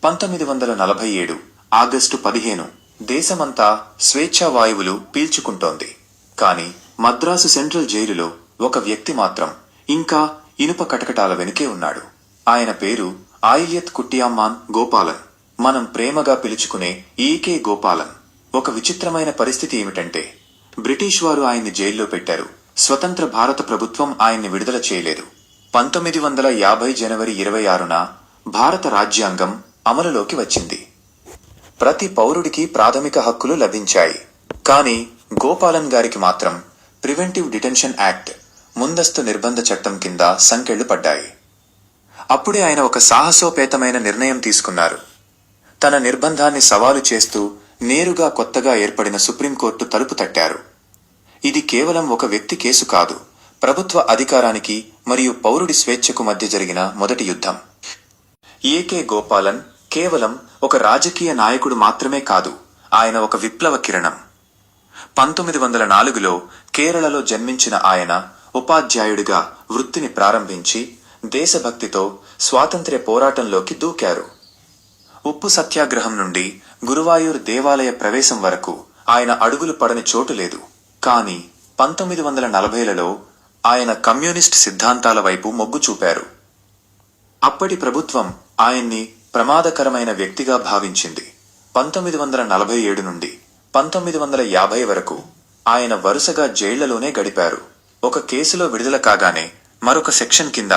1947 August 15 దేశమంతా స్వేచ్ఛా వాయువులు పీల్చుకుంటోంది. కాని మద్రాసు సెంట్రల్ జైలులో ఒక వ్యక్తి మాత్రం ఇంకా ఇనుప కటకటాల వెనుకే ఉన్నాడు. ఆయన పేరు ఆయిల్యత్ కుట్టియామ్మాన్ గోపాలన్. మనం ప్రేమగా పిలుచుకునే ఈకే గోపాలన్. ఒక విచిత్రమైన పరిస్థితి ఏమిటంటే బ్రిటిష్ వారు ఆయన్ని జైల్లో పెట్టారు. స్వతంత్ర భారత ప్రభుత్వం ఆయన్ని విడుదల చేయలేదు. 1950 జనవరి 26న భారత రాజ్యాంగం అమలులోకి వచ్చింది. ప్రతి పౌరుడికి ప్రాథమిక హక్కులు లభించాయి. కానీ గోపాలన్ గారికి మాత్రం ప్రివెంటివ్ డిటెన్షన్ యాక్ట్, ముందస్తు నిర్బంధ చట్టం కింద సంకెళ్లు పడ్డాయి. అప్పుడే ఆయన ఒక సాహసోపేతమైన నిర్ణయం తీసుకున్నారు. తన నిర్బంధాన్ని సవాలు చేస్తూ నేరుగా కొత్తగా ఏర్పడిన సుప్రీంకోర్టు తలుపు తట్టారు. ఇది కేవలం ఒక వ్యక్తి కేసు కాదు, ప్రభుత్వ అధికారానికి మరియు పౌరుడి స్వేచ్ఛకు మధ్య జరిగిన మొదటి యుద్ధం. ఏకే గోపాలన్ కేవలం ఒక రాజకీయ నాయకుడు మాత్రమే కాదు, ఆయన ఒక విప్లవ కిరణం. 1904లో కేరళలో జన్మించిన ఆయన ఉపాధ్యాయుడిగా వృత్తిని ప్రారంభించి దేశభక్తితో స్వాతంత్ర్య పోరాటంలోకి దూకారు. ఉప్పు సత్యాగ్రహం నుండి గురువాయూర్ దేవాలయ ప్రవేశం వరకు ఆయన అడుగులు పడని చోటు లేదు. కానీ 1940లలో ఆయన కమ్యూనిస్ట్ సిద్ధాంతాల వైపు మొగ్గు చూపారు. అప్పటి ప్రభుత్వం ఆయన్ని ప్రమాదకరమైన వ్యక్తిగా భావించింది. 1947 నుండి 1950 వరకు ఆయన వరుసగా జైళ్లలోనే గడిపారు. ఒక కేసులో విడుదల కాగానే మరొక సెక్షన్ కింద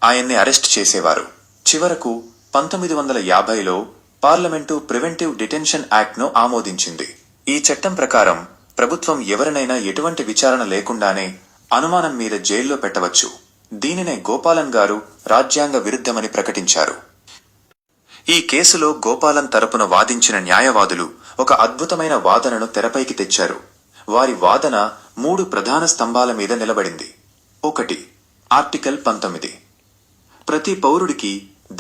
ఆయన్ని అరెస్ట్ చేసేవారు. చివరకు 1950లో పార్లమెంటు ప్రివెంటివ్ డిటెన్షన్ యాక్ట్ను ఆమోదించింది. ఈ చట్టం ప్రకారం ప్రభుత్వం ఎవరినైనా ఎటువంటి విచారణ లేకుండానే అనుమానం మీద జైల్లో పెట్టవచ్చు. దీనినే గోపాలన్ గారు రాజ్యాంగ విరుద్ధమని ప్రకటించారు. ఈ కేసులో గోపాలన్ తరపున వాదించిన న్యాయవాదులు ఒక అద్భుతమైన వాదనను తెరపైకి తెచ్చారు. వారి వాదన 3 ప్రధాన స్తంభాల మీద నిలబడింది. 1. ఆర్టికల్ 19. ప్రతి పౌరుడికి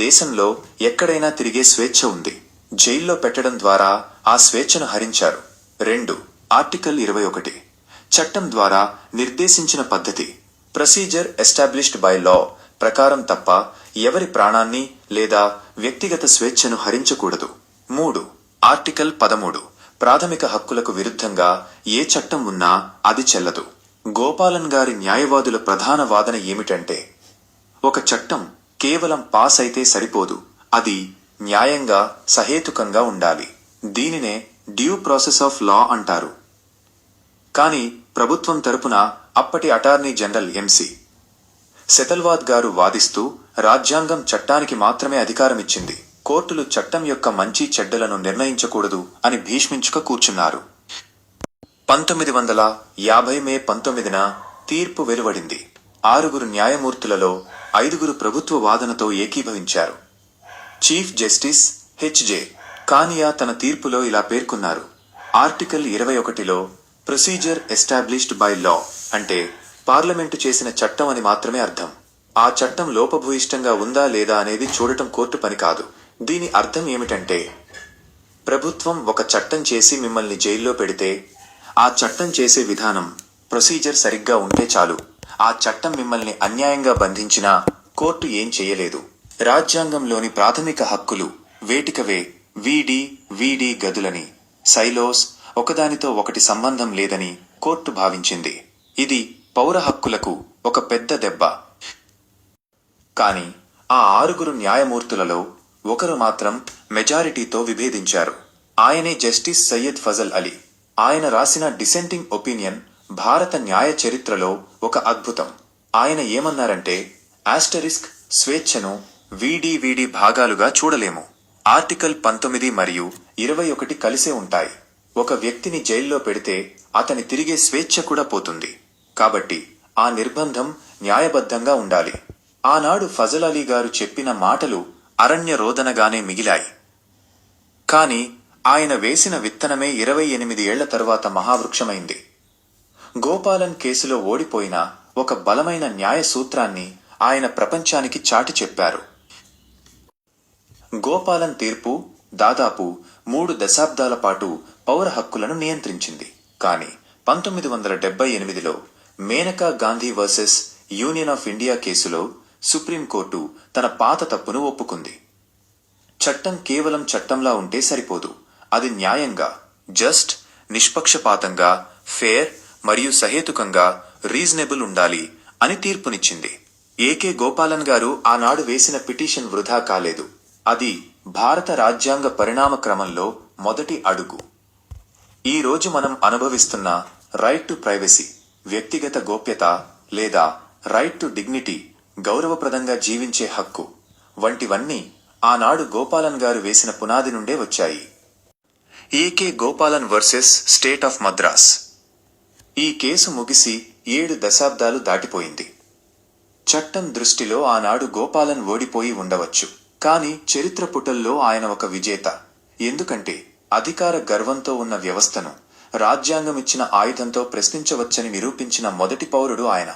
దేశంలో ఎక్కడైనా తిరిగే స్వేచ్ఛ ఉంది. జైల్లో పెట్టడం ద్వారా ఆ స్వేచ్ఛను హరించారు. 2. ఆర్టికల్ 21. చట్టం ద్వారా నిర్దేశించిన పద్ధతి, ప్రొసీజర్ ఎస్టాబ్లిష్డ్ బై లా ప్రకారం తప్ప ఎవరి ప్రాణాన్ని లేదా వ్యక్తిగత స్వేచ్ఛను హరించకూడదు. 3. ఆర్టికల్ 13. ప్రాథమిక హక్కులకు విరుద్ధంగా ఏ చట్టం ఉన్నా అది చెల్లదు. గోపాలన్ గారి న్యాయవాదుల ప్రధాన వాదన ఏమిటంటే ఒక చట్టం కేవలం పాస్ అయితే సరిపోదు, అది న్యాయంగా సహేతుకంగా ఉండాలి. దీనినే డ్యూ ప్రాసెస్ ఆఫ్ లా అంటారు. కానీ ప్రభుత్వం తరపున అప్పటి అటార్నీ జనరల్ ఎంసి సెతల్వాద్ గారు వాదిస్తూ రాజ్యాంగం చట్టానికి మాత్రమే అధికారమిచ్చింది, కోర్టులు చట్టం యొక్క మంచి చెడ్డలను నిర్ణయించకూడదు అని భీష్మించుక కూర్చున్నారు. 1950 మే 19న తీర్పు వెలువడింది. 6 న్యాయమూర్తులలో 5 ప్రభుత్వ వాదనతో ఏకీభవించారు. చీఫ్ జస్టిస్ హెచ్జే కానియా తన తీర్పులో ఇలా పేర్కొన్నారు. ఆర్టికల్ 21లో ప్రొసీజర్ ఎస్టాబ్లిష్డ్ బై లా అంటే పార్లమెంటు చేసిన చట్టం అని మాత్రమే అర్థం. ఆ చట్టం లోపభూయిష్టంగా ఉందా లేదా అనేది చూడటం కోర్టు పని కాదు. దీని అర్థం ఏమిటంటే ప్రభుత్వం ఒక చట్టం చేసి మిమ్మల్ని జైల్లో పెడితే ఆ చట్టం చేసే విధానం, ప్రొసీజర్ సరిగ్గా ఉంటే చాలు. ఆ చట్టం మిమ్మల్ని అన్యాయంగా బంధించినా కోర్టు ఏం చేయలేదు. రాజ్యాంగంలోని ప్రాథమిక హక్కులు వేటికవే వీడి గదులని, సైలోస్ ఒకదానితో ఒకటి సంబంధం లేదని కోర్టు భావించింది. ఇది పౌర హక్కులకు ఒక పెద్ద దెబ్బ. కాని ఆ 6 న్యాయమూర్తులలో ఒకరు మాత్రం మెజారిటీతో విభేదించారు. ఆయనే జస్టిస్ సయ్యద్ ఫజల్ అలీ. ఆయన రాసిన డిసెంటింగ్ ఒపీనియన్ భారత న్యాయ చరిత్రలో ఒక అద్భుతం. ఆయన ఏమన్నారంటే ఆస్టరిస్క్ స్వేచ్ఛను వీడి భాగాలుగా చూడలేము. ఆర్టికల్ 19 మరియు 21 కలిసే ఉంటాయి. ఒక వ్యక్తిని జైల్లో పెడితే అతని తిరిగే స్వేచ్ఛ కూడా పోతుంది. కాబట్టి ఆ నిర్బంధం న్యాయబద్ధంగా ఉండాలి. ఆనాడు ఫజల్ అలీ గారు చెప్పిన మాటలు అరణ్య రోదనగానే మిగిలాయి. కాని ఆయన వేసిన విత్తనమే 28 ఏళ్ల తరువాత మహావృక్షమైంది. గోపాలన్ కేసులో ఓడిపోయిన ఒక బలమైన న్యాయ సూత్రాన్ని ఆయన ప్రపంచానికి చాటి చెప్పారు. గోపాలన్ తీర్పు దాదాపు 3 దశాబ్దాల పాటు పౌర హక్కులను నియంత్రించింది. కాని 1978లో Maneka Gandhi versus union of India కేసులో సుప్రీంకోర్టు తన పాత తప్పును ఒప్పుకుంది. చట్టం కేవలం చట్టంలా ఉంటే సరిపోదు. అది న్యాయంగా, జస్ట్, నిష్పక్షపాతంగా, ఫేర్ మరియు సహేతుకంగా రీజనబుల్ ఉండాలి అని తీర్పునిచ్చింది. ఏకే గోపాలన్ గారు ఆనాడు వేసిన పిటిషన్ వృధా కాలేదు. అది భారత రాజ్యాంగ పరిణామ క్రమంలో మొదటి అడుగు. ఈ రోజు మనం అనుభవిస్తున్న రైట్ టు ప్రైవసీ, వ్యక్తిగత గోప్యత లేదా రైట్ టు డిగ్నిటీ, గౌరవప్రదంగా జీవించే హక్కు వంటివన్నీ ఆనాడు గోపాలన్ గారు వేసిన పునాది నుండే వచ్చాయి. AK Gopalan versus state of Madras. ఈ కేసు ముగిసి 7 దశాబ్దాలు దాటిపోయింది. చట్టం దృష్టిలో ఆనాడు గోపాలన్ ఓడిపోయి ఉండవచ్చు. కానీ చరిత్ర పుటల్లో ఆయన ఒక విజేత. ఎందుకంటే అధికార గర్వంతో ఉన్న వ్యవస్థను రాజ్యాంగమిచ్చిన ఆయుధంతో ప్రశ్నించవచ్చని నిరూపించిన మొదటి పౌరుడు ఆయన.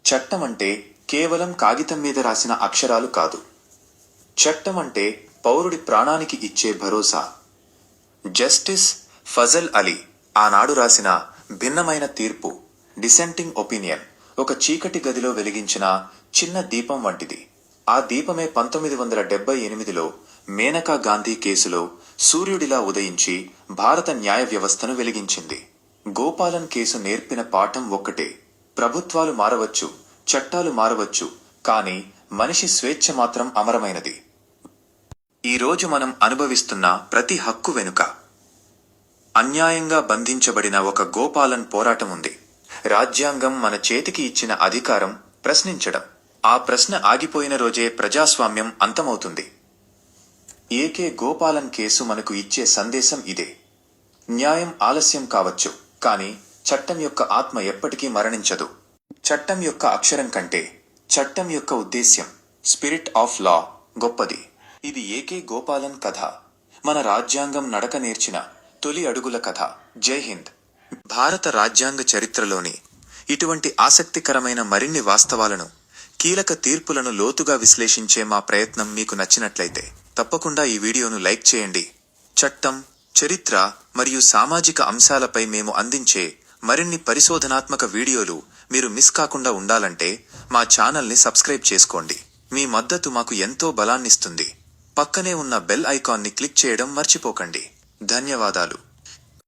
చట్టం అంటే కేవలం కాగితం మీద రాసిన అక్షరాలు కాదు. చట్టం అంటే పౌరుడి ప్రాణానికి ఇచ్చే భరోసా. జస్టిస్ ఫజల్ అలీ ఆనాడు రాసిన భిన్నమైన తీర్పు, డిసెంటింగ్ ఒపీనియన్, ఒక చీకటి గదిలో వెలిగించిన చిన్న దీపం వంటిది. ఆ దీపమే 1978లో మేనకా గాంధీ కేసులో సూర్యుడిలా ఉదయించి భారత న్యాయ వ్యవస్థను వెలిగించింది. గోపాలన్ కేసు నేర్పిన పాఠం ఒక్కటే: ప్రభుత్వాలు మారవచ్చు, చట్టాలు మారవచ్చు, కానీ మనిషి స్వేచ్ఛ మాత్రం అమరమైనది. ఈరోజు మనం అనుభవిస్తున్న ప్రతి హక్కు వెనుక అన్యాయంగా బంధించబడిన ఒక గోపాలన్ పోరాటం ఉంది. రాజ్యాంగం మన చేతికి ఇచ్చిన అధికారం ప్రశ్నించడం. ఆ ప్రశ్న ఆగిపోయిన రోజే ప్రజాస్వామ్యం అంతమవుతుంది. ఏకే గోపాలన్ కేసు మనకు ఇచ్చే సందేశం ఇదే. న్యాయం ఆలస్యం కావచ్చు, కానీ చట్టం యొక్క ఆత్మ ఎప్పటికీ మరణించదు. చట్టం యొక్క అక్షరం కంటే చట్టం యొక్క ఉద్దేశ్యం, స్పిరిట్ ఆఫ్ లా, గొప్పది. ఇది ఏకే గోపాలన్ కథ, మన రాజ్యాంగం నడక నేర్చిన తొలి అడుగుల కథ. జై హింద్. భారత రాజ్యాంగ చరిత్రలోని ఇటువంటి ఆసక్తికరమైన మరిన్ని వాస్తవాలను, కీలక తీర్పులను లోతుగా విశ్లేషించే మా ప్రయత్నం మీకు నచ్చినట్లయితే తప్పకుండా ఈ వీడియోను లైక్ చేయండి. చట్టం, చరిత్ర మరియు సామాజిక అంశాలపై మేము అందించే మరిన్ని పరిశోధనాత్మక వీడియోలు మీరు మిస్ కాకుండా ఉండాలంటే మా ఛానల్ని సబ్స్క్రైబ్ చేసుకోండి. మీ మద్దతు మాకు ఎంతో బలాన్నిస్తుంది. పక్కనే ఉన్న బెల్ ఐకాన్ని క్లిక్ చేయడం మర్చిపోకండి. ధన్యవాదాలు.